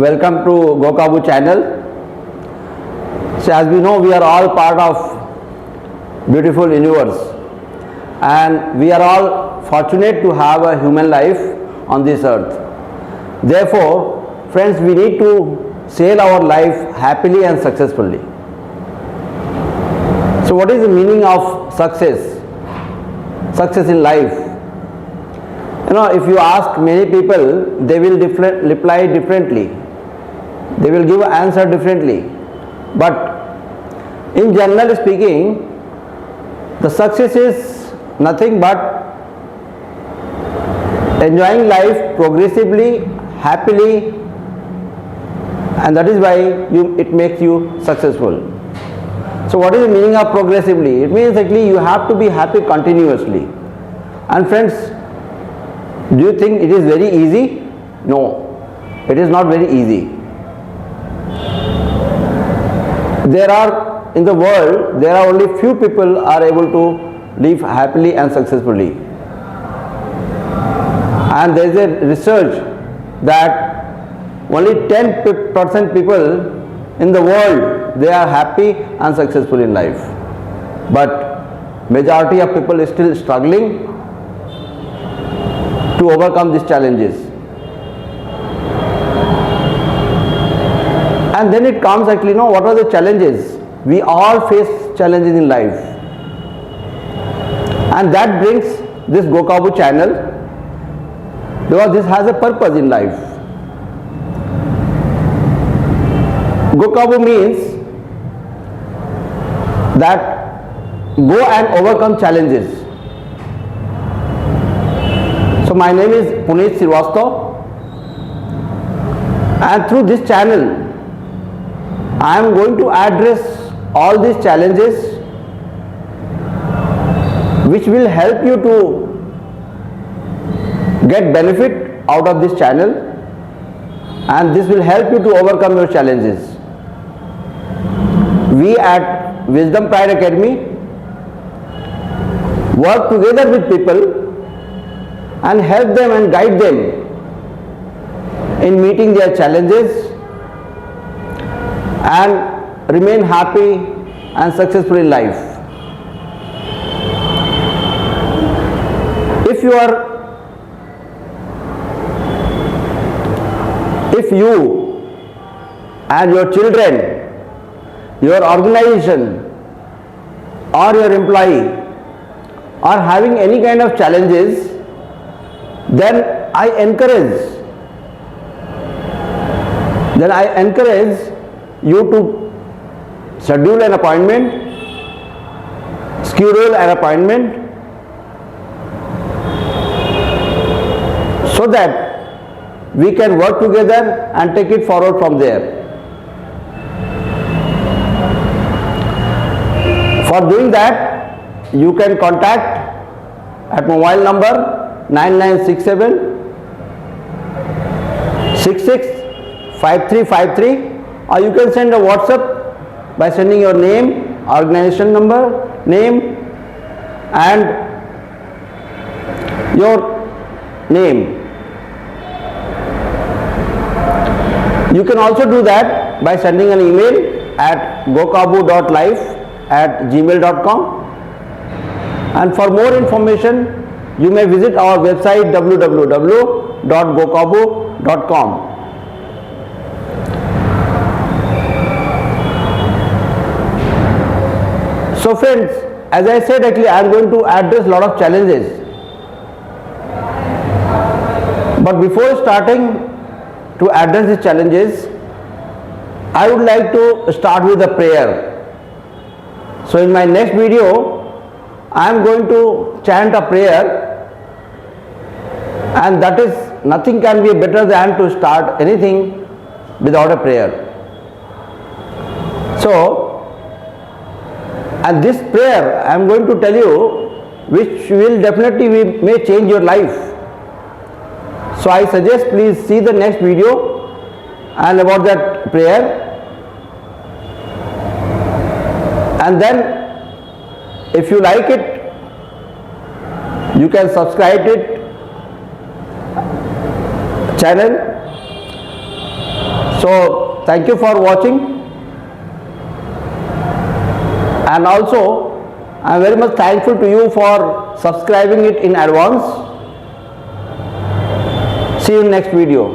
Welcome to GoKaaboo channel. So as we know, we are all part of beautiful universe and we are all fortunate to have a human life on this earth. Therefore, friends, we need to sail our life happily and successfully. So what is the meaning of success? Success in life. If you ask many people, they will reply differently. They will give an answer differently. But in general speaking, the success is nothing but enjoying life progressively, happily, and that is why it makes you successful. So what is the meaning of progressively? It means actually you have to be happy continuously. And friends, do you think it is very easy? No, it is not very easy. In the world, there are only few people are able to live happily and successfully. And there is a research that only 10% people in the world, they are happy and successful in life. But majority of people is still struggling to overcome these challenges. And then it comes actually, what are the challenges? We all face challenges in life. And that brings this GoKaaboo channel, because this has a purpose in life. GoKaaboo means that go and overcome challenges. So my name is Puneet Srivastava, and through this channel I am going to address all these challenges which will help you to get benefit out of this channel, and this will help you to overcome your challenges. We at Wisdom Pride Academy work together with people and help them and guide them in meeting their challenges and remain happy and successful in life. If you and your children, your organization or your employee are having any kind of challenges, then I encourage you to schedule an appointment, schedule an appointment, so that we can work together and take it forward from there. For doing that, you can contact at mobile number 9967 665353, or you can send a WhatsApp by sending your name, organization number, name and your name. You can also do that by sending an email at gokaaboo.life@gmail.com, and for more information you may visit our website www.gokaaboo.com. So friends, as I said, actually I am going to address a lot of challenges. But before starting to address these challenges, I would like to start with a prayer. So in my next video, I am going to chant a prayer, and that is, nothing can be better than to start anything without a prayer. So, and this prayer I am going to tell you, which will definitely may change your life. So I suggest please see the next video and about that prayer, and then if you like it, you can subscribe it channel So thank you for watching, and also I am very much thankful to you for subscribing it in advance. See you in next video.